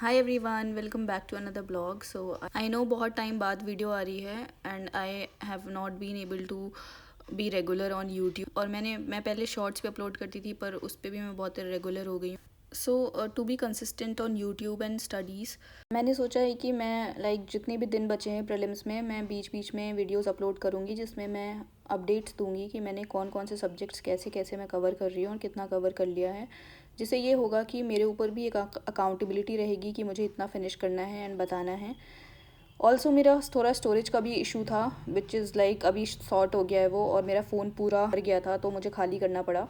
Hi everyone, welcome back to another blog. So I know बहुत time बाद video आ रही है and I have not been able to be regular on YouTube. और मैं पहले शॉर्ट्स पे अपलोड करती थी, पर उस पर भी मैं बहुत रेगुलर हो गई हूँ। So to be consistent on YouTube and studies, मैंने सोचा है कि मैं जितने भी दिन बचे हैं प्रीलिम्स में, मैं बीच बीच में वीडियोस अपलोड करूँगी जिसमें मैं अपडेट्स दूँगी कि मैंने कौन कौन से सब्जेक्ट्स कैसे कैसे मैं कवर कर रही हूँ और कितना कवर कर लिया है। जिससे ये होगा कि मेरे ऊपर भी एक अकाउंटेबिलिटी रहेगी कि मुझे इतना फिनिश करना है एंड बताना है। ऑल्सो मेरा थोड़ा स्टोरेज का भी इशू था, विच इज़ अभी सॉर्ट हो गया है वो, और मेरा फ़ोन पूरा भर गया था तो मुझे खाली करना पड़ा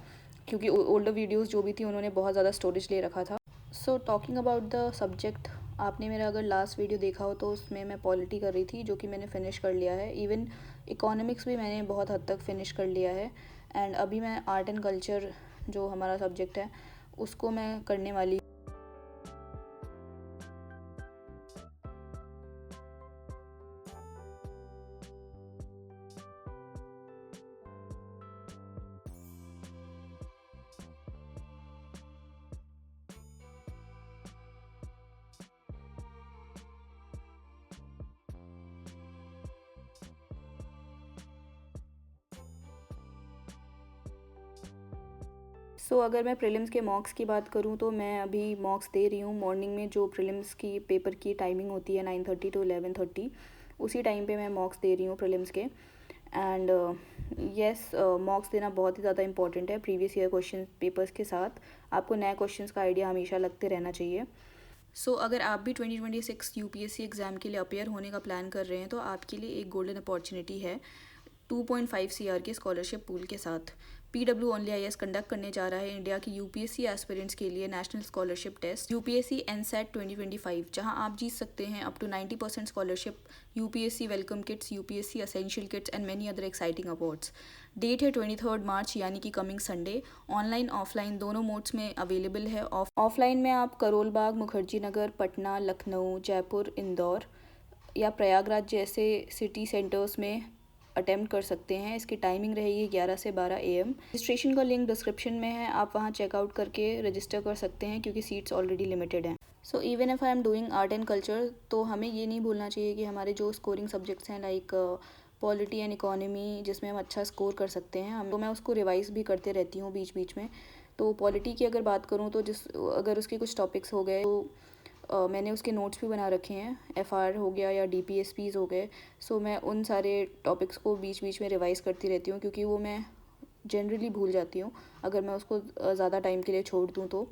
क्योंकि ओल्डर वीडियोस जो भी थी उन्होंने बहुत ज़्यादा स्टोरेज ले रखा था। So talking about the subject, आपने मेरा अगर लास्ट वीडियो देखा हो तो उसमें मैं पॉलिटी कर रही थी, जो कि मैंने फ़िनिश कर लिया है। इवन इकोनॉमिक्स भी मैंने बहुत हद तक फ़िनिश कर लिया है। एंड अभी मैं आर्ट एंड कल्चर, जो हमारा सब्जेक्ट है, उसको मैं करने वाली। अगर मैं प्रीलिम्स के मॉक्स की बात करूँ तो मैं अभी मॉक्स दे रही हूँ मॉर्निंग में। जो प्रीलिम्स की पेपर की टाइमिंग होती है 9:30 to 11:30, उसी टाइम पे मैं मॉक्स दे रही हूँ प्रीलिम्स के। एंड येस, मॉक्स देना बहुत ही ज़्यादा इंपॉर्टेंट है। प्रीवियस ईयर क्वेश्चन पेपर्स के साथ आपको नए क्वेश्चंस का आइडिया हमेशा लगते रहना चाहिए। अगर आप भी 2026 यूपीएससी एग्ज़ाम के लिए अपेयर होने का प्लान कर रहे हैं तो आपके लिए एक गोल्डन अपॉर्चुनिटी है 2.5 CR के स्कॉलरशिप पूल के साथ। PWOnly IAS कंडक्ट करने जा रहा है इंडिया की यूपीएससी एस्पिरेंट्स के लिए national scholarship test UPSC NSAT 2025, जहां आप जीत सकते हैं up to 90% scholarship, UPSC welcome kits, UPSC essential kits and many other exciting awards. Date है 23 मार्च, यानी कि कमिंग संडे। ऑनलाइन ऑफलाइन दोनों मोड्स में अवेलेबल है। ऑफलाइन में आप करोल बाग, मुखर्जी नगर, पटना, लखनऊ, जयपुर, इंदौर या प्रयागराज जैसे सिटी सेंटर्स में अटेम्प्ट कर सकते हैं। इसकी टाइमिंग रहेगी 11 से 12 AM। रजिस्ट्रेशन का लिंक डिस्क्रिप्शन में है, आप वहां चेकआउट करके रजिस्टर कर सकते हैं क्योंकि सीट्स ऑलरेडी लिमिटेड हैं। Even if I am doing art and culture, तो हमें ये नहीं भूलना चाहिए कि हमारे जो स्कोरिंग सब्जेक्ट्स हैं पॉलिटी एंड इकोनॉमी, जिसमें हम अच्छा स्कोर कर सकते हैं, मैं उसको रिवाइज भी करते रहती हूँ बीच बीच में। तो पॉलिटी की अगर बात करूँ तो अगर उसके कुछ टॉपिक्स हो गए तो मैंने उसके नोट्स भी बना रखे हैं। FR हो गया या DPSPs हो गए। मैं उन सारे टॉपिक्स को बीच बीच में रिवाइज करती रहती हूँ क्योंकि वो मैं जनरली भूल जाती हूँ अगर मैं उसको ज़्यादा टाइम के लिए छोड़ दूँ तो।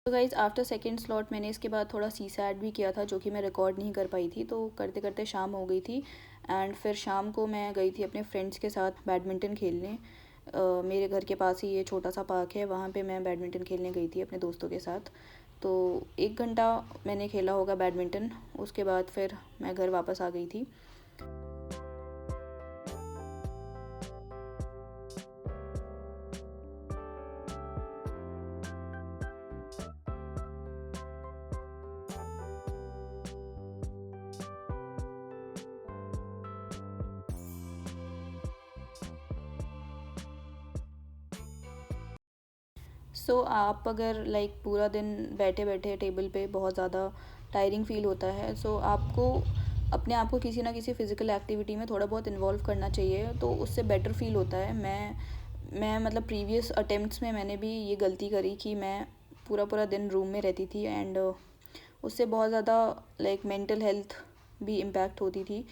गाइज, आफ्टर सेकेंड स्लॉट मैंने इसके बाद थोड़ा CSAT भी किया था, जो कि मैं रिकॉर्ड नहीं कर पाई थी। तो करते करते शाम हो गई थी एंड फिर शाम को मैं गई थी अपने फ्रेंड्स के साथ बैडमिंटन खेलने। मेरे घर के पास ही ये छोटा सा पार्क है, वहाँ पे मैं बैडमिंटन खेलने गई थी अपने दोस्तों के साथ। तो 1 घंटा मैंने खेला होगा बैडमिंटन। उसके बाद फिर मैं घर वापस आ गई थी। आप अगर पूरा दिन बैठे बैठे टेबल पे बहुत ज़्यादा टायरिंग फ़ील होता है, आपको अपने आप को किसी ना किसी फ़िज़िकल एक्टिविटी में थोड़ा बहुत इन्वॉल्व करना चाहिए, तो उससे बेटर फ़ील होता है। मैं प्रीवियस अटेम्प्ट्स में मैंने भी ये गलती करी कि मैं पूरा पूरा दिन रूम में रहती थी एंड उससे बहुत ज़्यादा मेंटल हेल्थ भी इम्पैक्ट होती थी।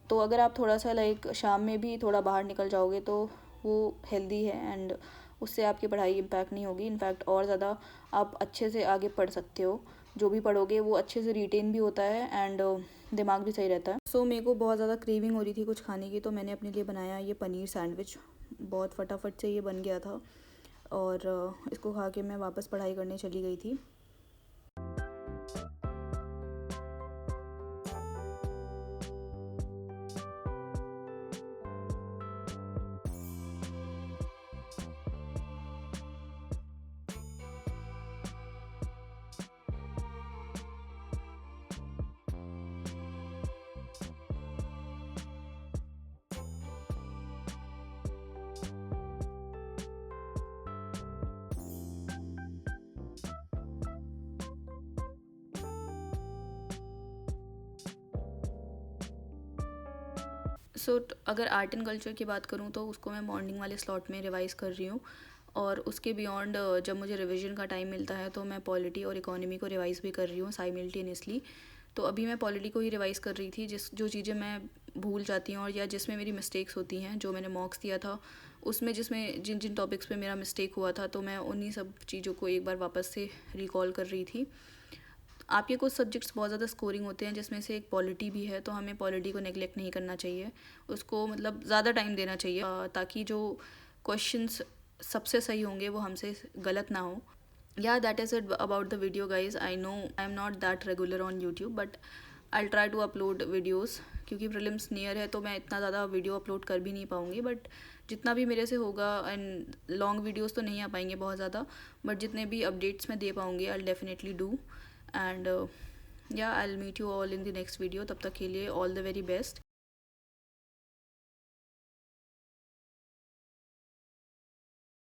तो अगर आप थोड़ा सा शाम में भी थोड़ा बाहर निकल जाओगे तो वो हेल्दी है एंड उससे आपकी पढ़ाई इम्पैक्ट नहीं होगी। इनफैक्ट और ज़्यादा आप अच्छे से आगे पढ़ सकते हो। जो भी पढ़ोगे वो अच्छे से रिटेन भी होता है एंड दिमाग भी सही रहता है। सो मेरे को बहुत ज़्यादा क्रेविंग हो रही थी कुछ खाने की, तो मैंने अपने लिए बनाया ये पनीर सैंडविच। बहुत फटाफट से ये बन गया था और इसको खा के मैं वापस पढ़ाई करने चली गई थी। सो अगर आर्ट एंड कल्चर की बात करूँ तो उसको मैं मॉर्निंग वाले स्लॉट में रिवाइज़ कर रही हूँ, और उसके बियॉन्ड जब मुझे रिवीजन का टाइम मिलता है तो मैं पॉलिटी और इकोनॉमी को रिवाइज़ भी कर रही हूँ साइमल्टेनियसली। तो अभी मैं पॉलिटी को ही रिवाइज़ कर रही थी, जो चीज़ें मैं भूल जाती हूँ और या जिसमें मेरी मिस्टेक्स होती हैं, जो मैंने मॉक्स दिया था उसमें जिसमें जिन जिन टॉपिक्स पे मेरा मिस्टेक हुआ था, तो मैं उन्हीं सब चीज़ों को एक बार वापस से रिकॉल कर रही थी। आपके कुछ सब्जेक्ट्स बहुत ज़्यादा स्कोरिंग होते हैं, जिसमें से एक पॉलिटी भी है, तो हमें पॉलिटी को नेगलेक्ट नहीं करना चाहिए, उसको मतलब ज़्यादा टाइम देना चाहिए ताकि जो क्वेश्चंस सबसे सही होंगे वो हमसे गलत ना हो। Yeah that is it about the video guys. I know I am not that regular on YouTube, but I try to upload videos, क्योंकि प्रीलिम्स नियर है तो मैं इतना ज़्यादा वीडियो अपलोड कर भी नहीं पाऊँगी, बट जितना भी मेरे से होगा, एंड लॉन्ग वीडियोज़ तो नहीं आ पाएंगे बहुत ज़्यादा, बट जितने भी अपडेट्स मैं दे पाऊँगी I definitely do. And yeah I will meet you all in the next video. तब तक के लिए ऑल द वेरी बेस्ट।